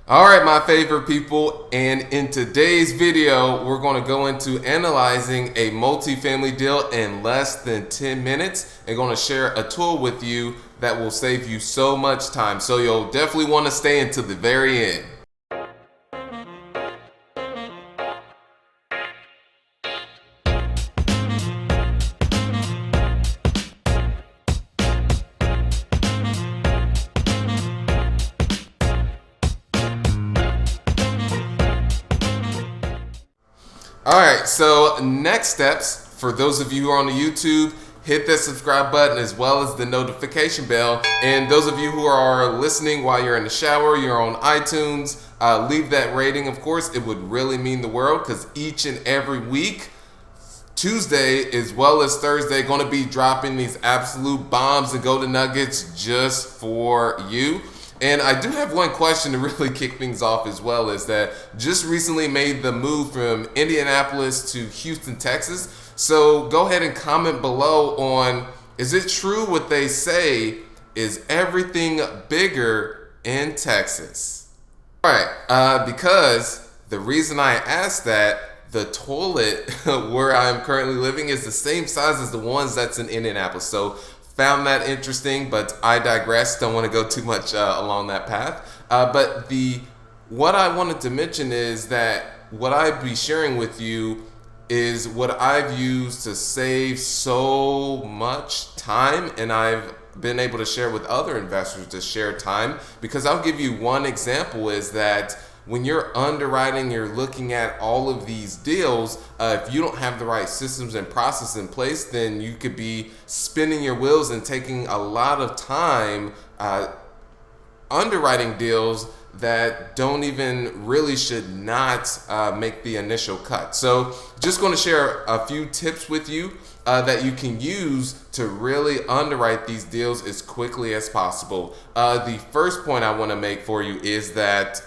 All right, my favorite people, and in today's video, we're going to go into analyzing a multifamily deal in less than 10 minutes and going to share a tool with you that will save you so much time. So you'll definitely want to stay until the very end. All right, so next steps for those of you who are on the YouTube, hit that subscribe button as well as the notification bell. And those of you who are listening while you're in the shower, you're on iTunes, leave that rating. Of course, it would really mean the world because each and every week, Tuesday as well as Thursday, going to be dropping these absolute bombs and golden nuggets just for you. And I do have one question to really kick things off as well, is that just recently made the move from Indianapolis to Houston, Texas. So go ahead and comment below on, is it true what they say, is everything bigger in Texas? All right, because the reason I asked that, the toilet where I'm currently living is the same size as the ones that's in Indianapolis. So found that interesting, but I digress. Don't want to go too much along that path. But what I wanted to mention is that what I'd be sharing with you is what I've used to save so much time, and I've been able to share with other investors to share time. Because I'll give you one example is that when you're underwriting, you're looking at all of these deals, if you don't have the right systems and process in place, then you could be spinning your wheels and taking a lot of time underwriting deals that don't even really should not make the initial cut. So just going to share a few tips with you that you can use to really underwrite these deals as quickly as possible. The first point I want to make for you is that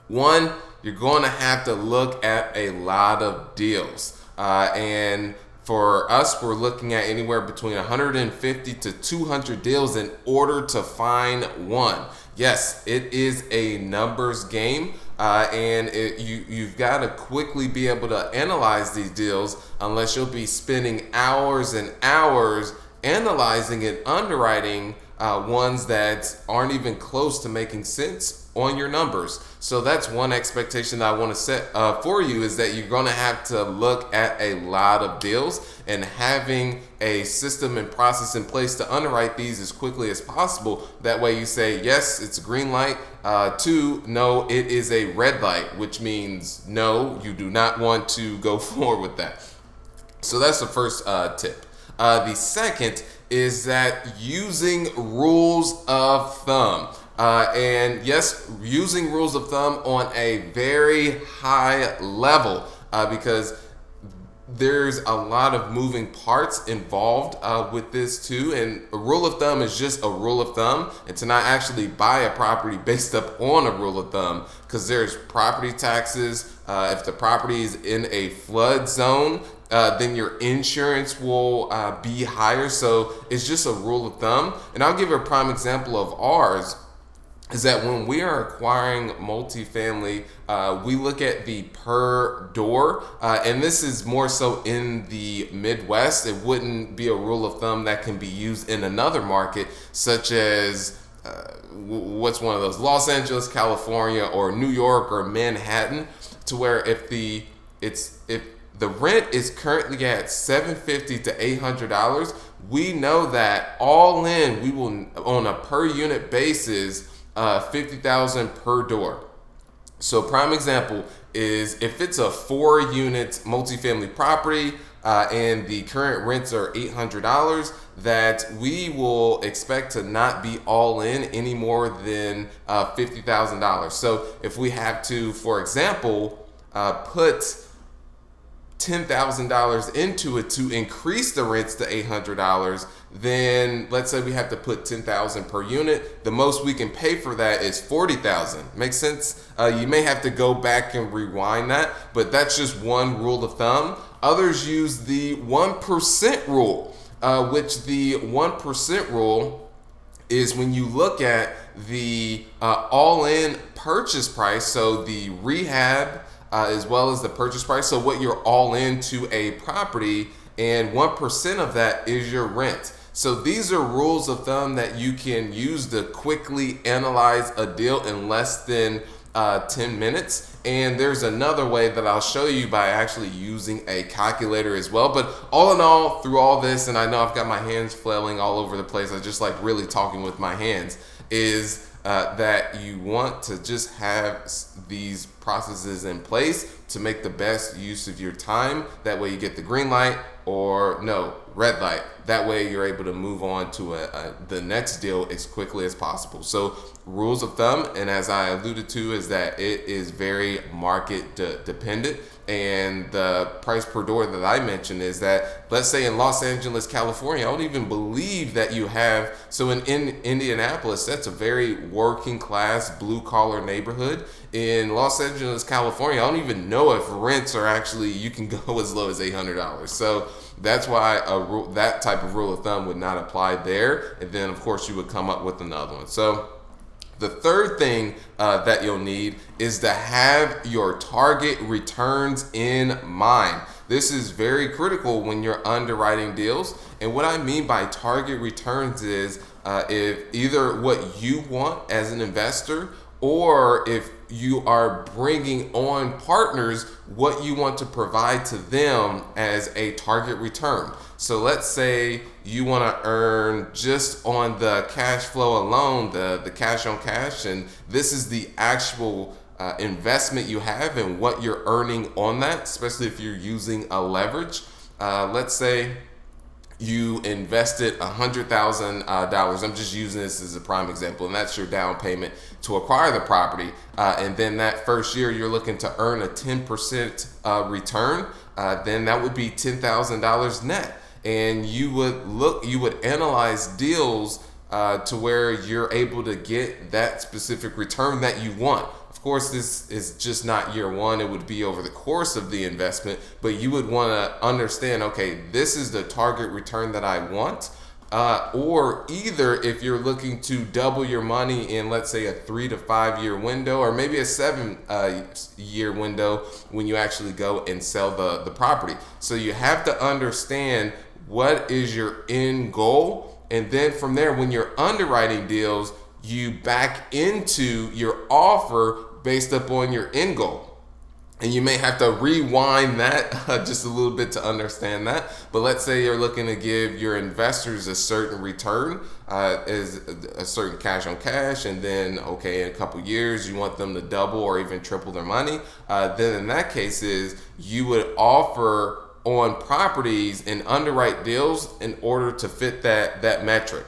one, you're going to have to look at a lot of deals. And for us, we're looking at anywhere between 150 to 200 deals in order to find one. Yes, it is a numbers game, and you've got to quickly be able to analyze these deals, unless you'll be spending hours and hours analyzing and underwriting ones that aren't even close to making sense on your numbers. So that's one expectation that I want to set for you, is that you're going to have to look at a lot of deals, and having a system and process in place to underwrite these as quickly as possible. That way you say, yes, it's a green light. Two, no, it is a red light, which means no, you do not want to go forward with that. So that's the first tip. The second is that using rules of thumb. And yes, using rules of thumb on a very high level, because there's a lot of moving parts involved with this too. And a rule of thumb is just a rule of thumb, and to not actually buy a property based up on a rule of thumb, because there's property taxes. If the property is in a flood zone, then your insurance will be higher. So it's just a rule of thumb. And I'll give you a prime example of ours. Is that when we are acquiring multifamily, we look at the per door, and this is more so in the Midwest. It wouldn't be a rule of thumb that can be used in another market, such as what's one of those, Los Angeles, California, or New York, or Manhattan, to where if the rent is currently at $750 to $800, we know that all in we will, on a per unit basis, $50,000 per door. So prime example is if it's a 4-unit multifamily property and the current rents are $800, that we will expect to not be all in any more than $50,000. So if we have to, for example, put $10,000 into it to increase the rents to $800, then let's say we have to put $10,000 per unit. The most we can pay for that is $40,000. Makes sense? You may have to go back and rewind that, but that's just one rule of thumb. Others use the 1% rule, which the 1% rule is when you look at the all-in purchase price, so the rehab as well as the purchase price, so what you're all into a property, and 1% of that is your rent. So these are rules of thumb that you can use to quickly analyze a deal in less than 10 minutes. And there's another way that I'll show you by actually using a calculator as well. But all in all, through all this, and I know I've got my hands flailing all over the place, I just like really talking with my hands, is that you want to just have these processes in place to make the best use of your time. That way you get the green light, or no, red light. That way you're able to move on to the next deal as quickly as possible. So rules of thumb, and as I alluded to, is that it is very market dependent. And the price per door that I mentioned is that, let's say in Los Angeles, California, I don't even believe that you have, so in Indianapolis, that's a very working class, blue collar neighborhood. In Los Angeles, California, I don't even know if rents are actually, you can go as low as $800. So that's why that type of rule of thumb would not apply there. And then of course you would come up with another one. So the third thing that you'll need is to have your target returns in mind. This is very critical when you're underwriting deals. And what I mean by target returns is if either what you want as an investor, or if you are bringing on partners, what you want to provide to them as a target return. So let's say you want to earn just on the cash flow alone, the cash on cash, and this is the actual investment you have and what you're earning on that, especially if you're using a leverage. Let's say you invested $100,000. I'm just using this as a prime example, and that's your down payment to acquire the property. And then that first year you're looking to earn a 10% return. Then that would be $10,000 net. And you would analyze deals to where you're able to get that specific return that you want. Of course, this is just not year one. It would be over the course of the investment, but you would want to understand, okay, this is the target return that I want. Or either if you're looking to double your money in, let's say, a 3 to 5 year window, or maybe a 7 year window when you actually go and sell the property. So you have to understand what is your end goal. And then from there, when you're underwriting deals, you back into your offer based upon your end goal. And you may have to rewind that just a little bit to understand that. But let's say you're looking to give your investors a certain return, is a certain cash on cash, and then, okay, in a couple years, you want them to double or even triple their money. Then in that case is you would offer on properties and underwrite deals in order to fit that metric.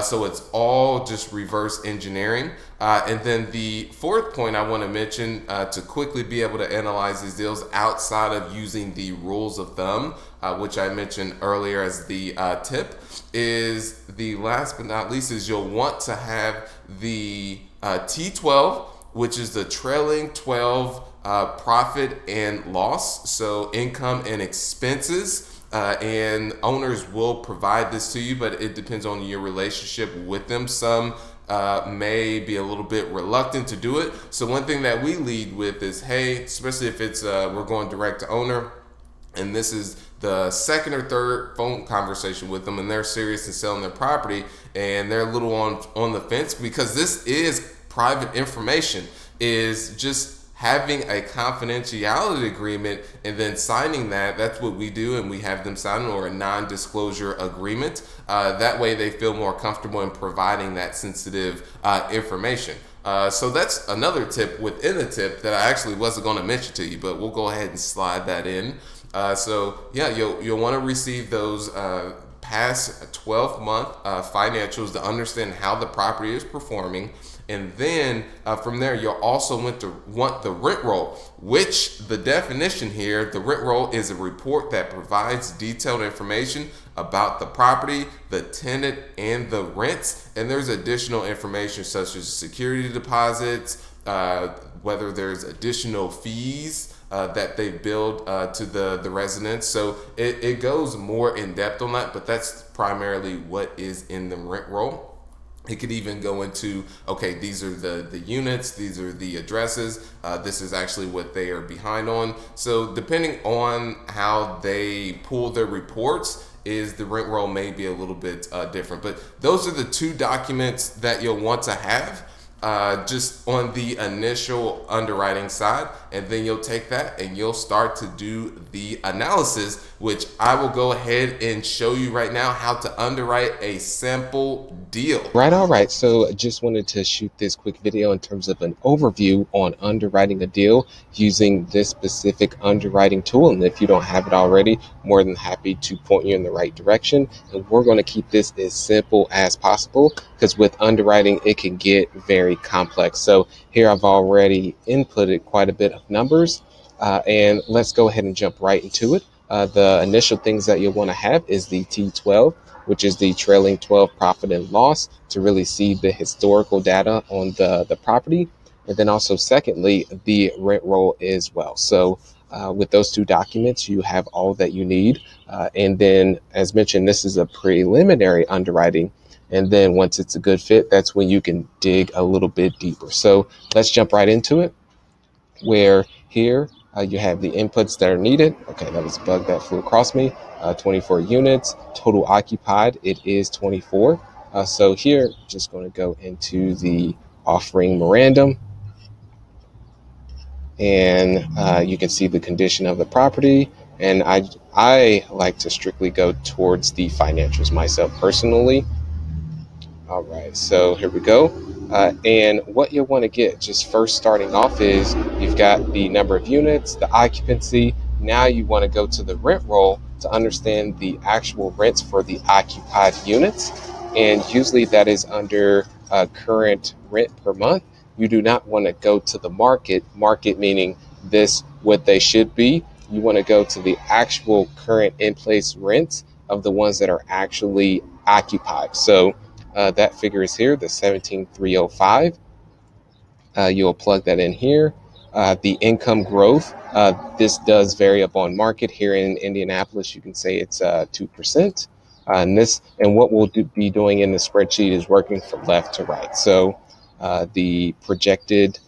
So it's all just reverse engineering. And then the fourth point I want to mention to quickly be able to analyze these deals outside of using the rules of thumb, which I mentioned earlier as the tip, is the last but not least is you'll want to have the T12, which is the trailing 12 profit and loss, so income and expenses. And owners will provide this to you, but it depends on your relationship with them. Some may be a little bit reluctant to do it. So one thing that we lead with is, hey, especially if it's we're going direct to owner, and this is the second or third phone conversation with them, and they're serious in selling their property, and they're a little on the fence because this is private information, is just having a confidentiality agreement and then signing that. That's what we do, and we have them sign, or a non-disclosure agreement. That way they feel more comfortable in providing that sensitive information. So that's another tip within the tip that I actually wasn't going to mention to you, but we'll go ahead and slide that in. So yeah, you'll want to receive those past 12-month financials to understand how the property is performing. And then from there, you'll also want the rent roll, which the definition here, the rent roll is a report that provides detailed information about the property, the tenant, and the rents. And there's additional information such as security deposits, whether there's additional fees that they billed to the residents. So it goes more in depth on that, but that's primarily what is in the rent roll. It could even go into, okay, these are the units, these are the addresses, this is actually what they are behind on. So depending on how they pull their reports, is the rent roll may be a little bit different. But those are the two documents that you'll want to have just on the initial underwriting side, and then you'll take that and you'll start to do the analysis, which I will go ahead and show you right now how to underwrite a simple deal. Right, all right. So just wanted to shoot this quick video in terms of an overview on underwriting a deal using this specific underwriting tool. And if you don't have it already, more than happy to point you in the right direction. And we're going to keep this as simple as possible because with underwriting, it can get very complex. So here I've already inputted quite a bit of numbers and let's go ahead and jump right into it. The initial things that you'll want to have is the T12, which is the trailing 12 profit and loss to really see the historical data on the property. And then also, secondly, the rent roll as well. So with those two documents, you have all that you need. And then, as mentioned, this is a preliminary underwriting. And then once it's a good fit, that's when you can dig a little bit deeper. So let's jump right into it, where here you have the inputs that are needed. Okay, that was a bug that flew across me. 24 units, total occupied, it is 24. So here, just going to go into the offering memorandum, and you can see the condition of the property. And I like to strictly go towards the financials myself personally. All right, so here we go. And what you'll want to get just first starting off is you've got the number of units, the occupancy. Now you want to go to the rent roll to understand the actual rents for the occupied units. And usually that is under current rent per month. You do not want to go to the market meaning this what they should be. You want to go to the actual current in place rents of the ones that are actually occupied. So that figure is here, the 17,305. You'll plug that in here. The income growth, this does vary upon market. Here in Indianapolis, you can say it's 2%. And what we'll be doing in the spreadsheet is working from left to right. So the projected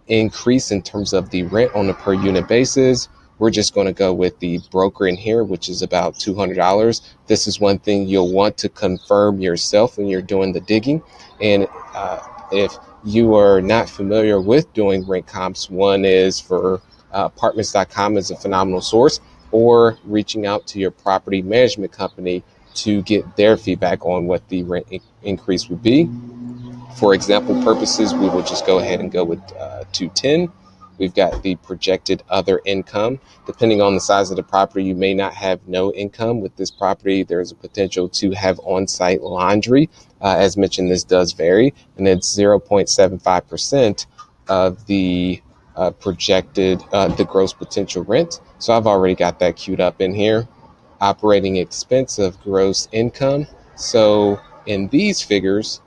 increase in terms of the rent on a per unit basis, we're just going to go with the broker in here, which is about $200. This is one thing you'll want to confirm yourself when you're doing the digging. And if you are not familiar with doing rent comps, one is for apartments.com is a phenomenal source, or reaching out to your property management company to get their feedback on what the rent increase would be. For example purposes, we will just go ahead and go with 210. We've got the projected other income. Depending on the size of the property, you may not have no income. With this property, there's a potential to have on-site laundry. As mentioned, this does vary, and it's 0.75% of the projected, the gross potential rent. So I've already got that queued up in here. Operating expense of gross income. So in these figures,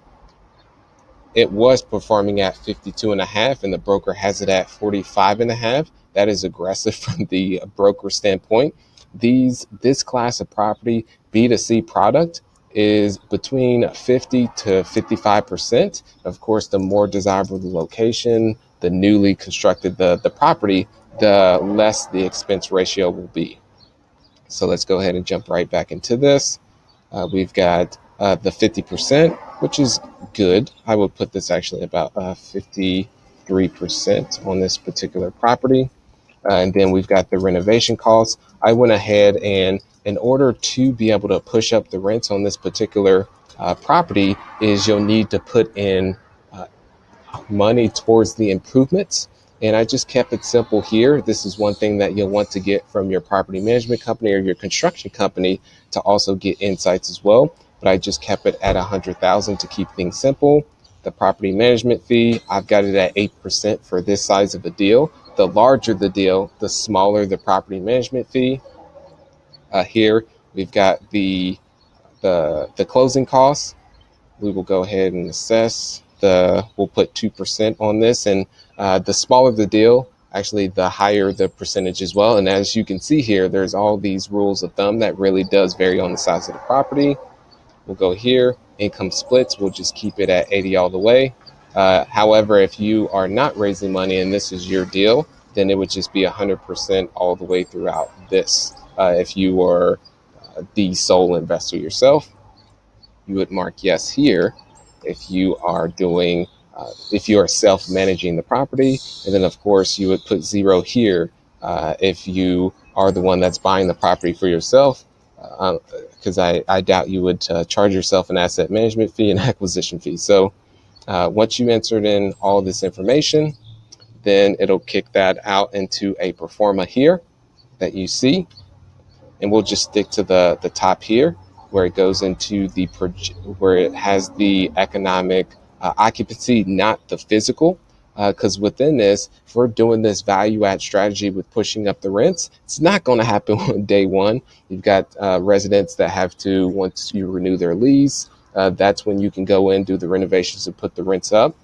it was performing at 52 and a half, and the broker has it at 45 and a half. That is aggressive from the broker standpoint. This class of property, B2C product, is between 50 to 55%. Of course, the more desirable the location, the newly constructed the property, the less the expense ratio will be. So let's go ahead and jump right back into this. We've got the 50%, which is good. I would put this actually about 53% on this particular property. And then we've got the renovation costs. I went ahead and in order to be able to push up the rents on this particular property is you'll need to put in money towards the improvements. And I just kept it simple here. This is one thing that you'll want to get from your property management company or your construction company to also get insights as well. But I just kept it at 100,000 to keep things simple. The property management fee, I've got it at 8% for this size of a deal. The larger the deal, the smaller the property management fee. Here we've got the closing costs. We will go ahead and assess we'll put 2% on this, and the smaller the deal, actually the higher the percentage as well. And as you can see here, there's all these rules of thumb that really does vary on the size of the property. We'll go here. income splits, we'll just keep it at 80 all the way. However, if you are not raising money and this is your deal, then it would just be 100% all the way throughout this. If you were the sole investor yourself, you would mark yes here. If you are doing, if you are self-managing the property, and then of course you would put 0 here if you are the one that's buying the property for yourself, because I doubt you would charge yourself an asset management fee and acquisition fee. So once you entered in all of this information, then it'll kick that out into a pro forma here that you see, and we'll just stick to the top here where it goes into the where it has the economic occupancy, not the physical. Because within this, if we're doing this value add strategy with pushing up the rents, it's not going to happen on day one. You've got residents that have to, once you renew their lease, that's when you can go in, do the renovations and put the rents up.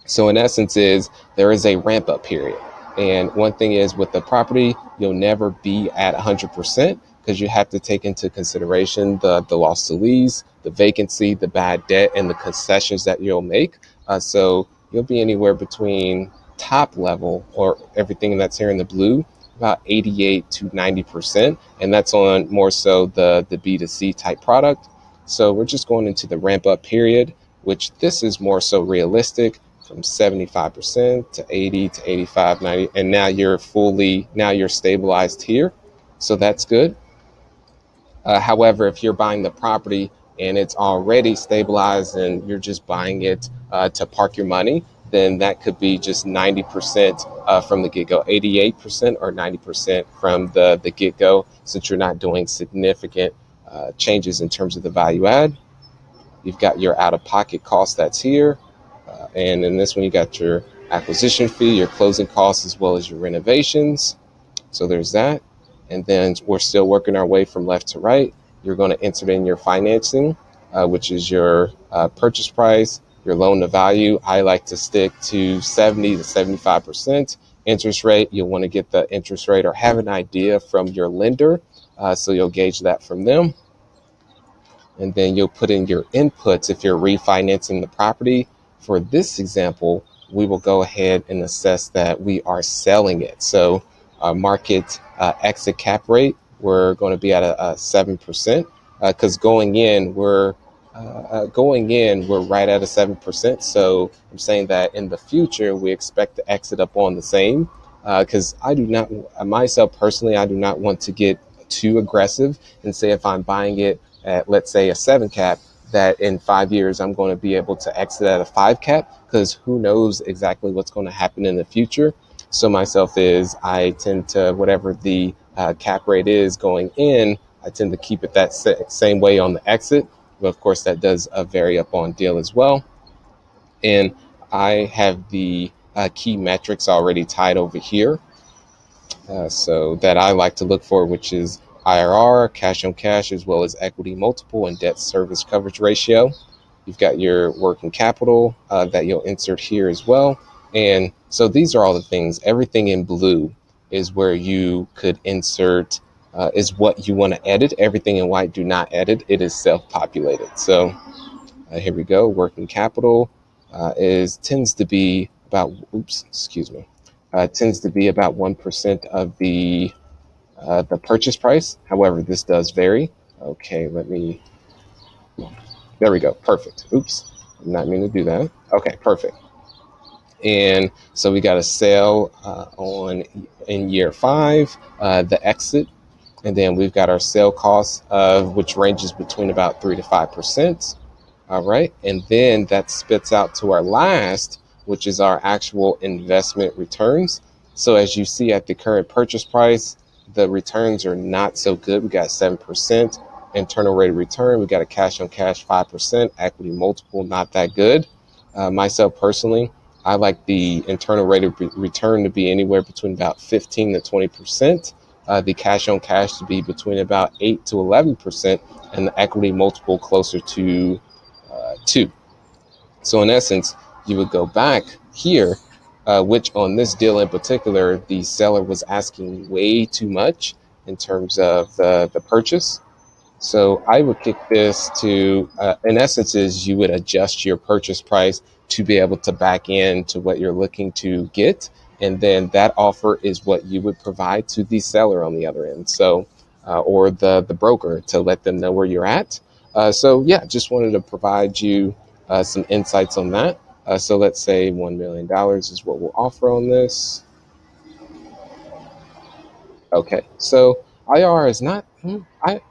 So in essence there is a ramp up period. And one thing is with the property, you'll never be at 100% because you have to take into consideration the loss to lease, the vacancy, the bad debt, and the concessions that you'll make. So you'll be anywhere between top level or everything that's here in the blue, about 88 to 90%. And that's on more so the B2C type product. So we're just going into the ramp up period, which this is more so realistic, from 75% to 80 to 85, 90. And now you're stabilized here. So that's good. However, if you're buying the property and it's already stabilized and you're just buying it to park your money, then that could be just 90% from the get-go, 88% or 90% from the get-go, since you're not doing significant changes in terms of the value add. You've got your out-of-pocket cost that's here. And in this one, you got your acquisition fee, your closing costs, as well as your renovations. So there's that. And then we're still working our way from left to right. You're going to enter in your financing, which is your purchase price, your loan to value. I like to stick to 70 to 75%. Interest rate, you'll want to get the interest rate or have an idea from your lender. So you'll gauge that from them. And then you'll put in your inputs if you're refinancing the property. For this example, we will go ahead and assess that we are selling it. So our market exit cap rate, we're going to be at a 7%, because going in we're right at a 7%. So I'm saying that in the future we expect to exit up on the same, because I do not, myself personally, I do not want to get too aggressive and say if I'm buying it at, let's say, a 7 cap, that in 5 years I'm going to be able to exit at a 5 cap, because who knows exactly what's going to happen in the future. So myself is, I tend to, whatever the cap rate is going in, I tend to keep it that same way on the exit. But of course that does vary up on deal as well. And I have the key metrics already tied over here. So that I like to look for, which is IRR, cash on cash, as well as equity multiple and debt service coverage ratio. You've got your working capital that you'll insert here as well. And so these are all the things. Everything in blue is where you could insert, is what you want to edit. Everything in white, do not edit. It is self-populated. So here we go. Working capital tends to be about, tends to be about 1% of the purchase price. However, this does vary. Okay, there we go. Perfect. Oops, did not mean to do that. Okay, perfect. And so we got a sale in year 5, the exit, and then we've got our sale cost which ranges between about 3 to 5%. All right, and then that spits out to our last, which is our actual investment returns. So as you see at the current purchase price, the returns are not so good. We got 7% internal rate of return. We got a cash on cash 5%, equity multiple not that good. Myself personally, I like the internal rate of return to be anywhere between about 15 to 20%. The cash on cash to be between about 8 to 11%, and the equity multiple closer to 2. So in essence, you would go back here, which on this deal in particular, the seller was asking way too much in terms of the purchase. So I would kick this to, in essence, is you would adjust your purchase price to be able to back in to what you're looking to get. And then that offer is what you would provide to the seller on the other end. So, or the broker to let them know where you're at. So yeah, just wanted to provide you some insights on that. So let's say $1 million is what we'll offer on this. Okay, so IRR is not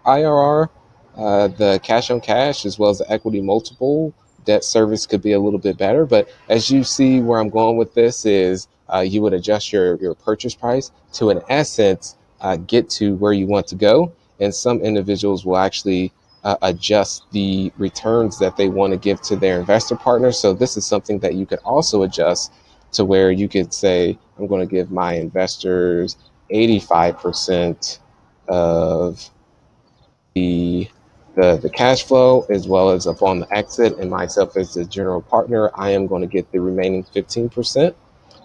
IRR. The cash on cash as well as the equity multiple debt service could be a little bit better, but as you see where I'm going with this is you would adjust your purchase price to, in essence, get to where you want to go, and some individuals will actually adjust the returns that they want to give to their investor partners. So this is something that you could also adjust to where you could say, I'm going to give my investors 85% of the, the cash flow, as well as upon the exit, and myself as the general partner, I am going to get the remaining 15%.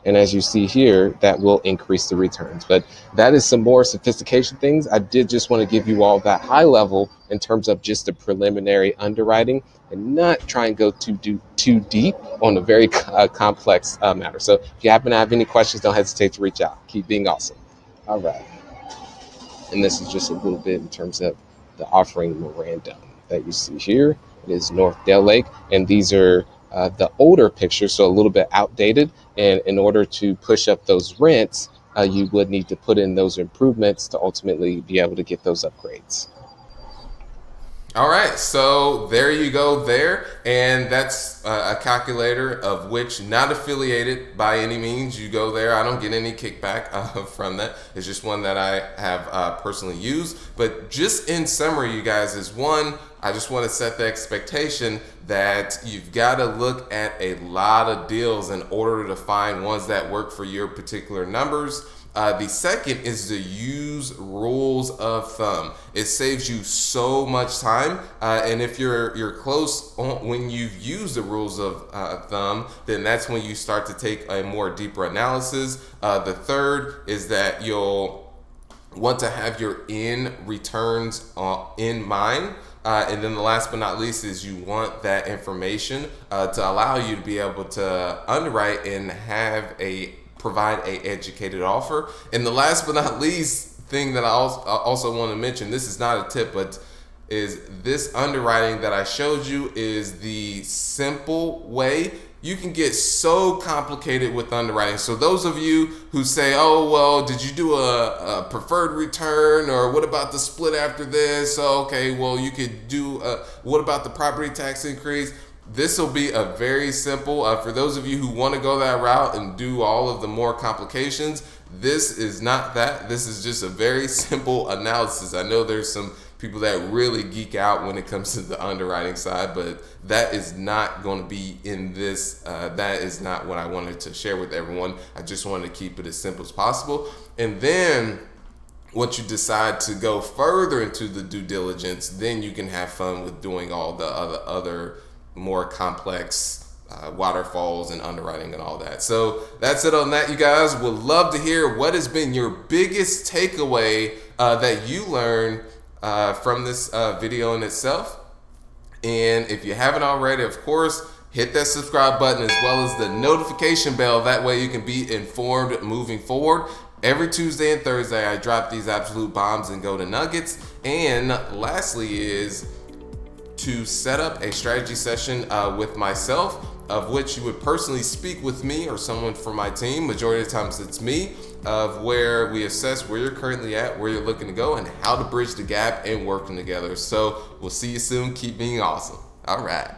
And as you see here, that will increase the returns. But that is some more sophistication things. I did just want to give you all that high level in terms of just the preliminary underwriting and not try and go too deep on a very complex matter. So if you happen to have any questions, don't hesitate to reach out. Keep being awesome. All right. And this is just a little bit in terms of the offering memorandum that you see here. It is North Dale Lake, and these are the older pictures, so a little bit outdated. And in order to push up those rents, you would need to put in those improvements to ultimately be able to get those upgrades. All right, so there you go there, and that's a calculator of which not affiliated by any means. You go there, I don't get any kickback from that. It's just one that I have personally used. But just in summary, you guys, is one, I just want to set the expectation that you've got to look at a lot of deals in order to find ones that work for your particular numbers. The second is to use rules of thumb. It saves you so much time, and if you're close when you've used the rules of thumb, then that's when you start to take a more deeper analysis. The third is that you'll want to have your in returns in mind. And then the last but not least is you want that information to allow you to be able to underwrite and provide a educated offer. And the last but not least thing that I also want to mention, this is not a tip, but is this underwriting that I showed you is the simple way. You can get so complicated with underwriting. So those of you who say, oh, well, did you do a preferred return, or what about the split after this? Oh, okay, well, you could do, what about the property tax increase? This will be a very simple, for those of you who want to go that route and do all of the more complications, this is not that. This is just a very simple analysis. I know there's some people that really geek out when it comes to the underwriting side, but that is not going to be in this. That is not what I wanted to share with everyone. I just wanted to keep it as simple as possible. And then once you decide to go further into the due diligence, then you can have fun with doing all the other more complex waterfalls and underwriting and all that. So that's it on that, you guys. Would love to hear what has been your biggest takeaway that you learned from this video in itself. And if you haven't already, of course, hit that subscribe button as well as the notification bell. That way you can be informed moving forward. Every Tuesday and Thursday, I drop these absolute bombs and go to nuggets. And lastly is to set up a strategy session with myself, of which you would personally speak with me or someone from my team. Majority of the times it's me, of where we assess where you're currently at, where you're looking to go, and how to bridge the gap and working together. So we'll see you soon. Keep being awesome. All right.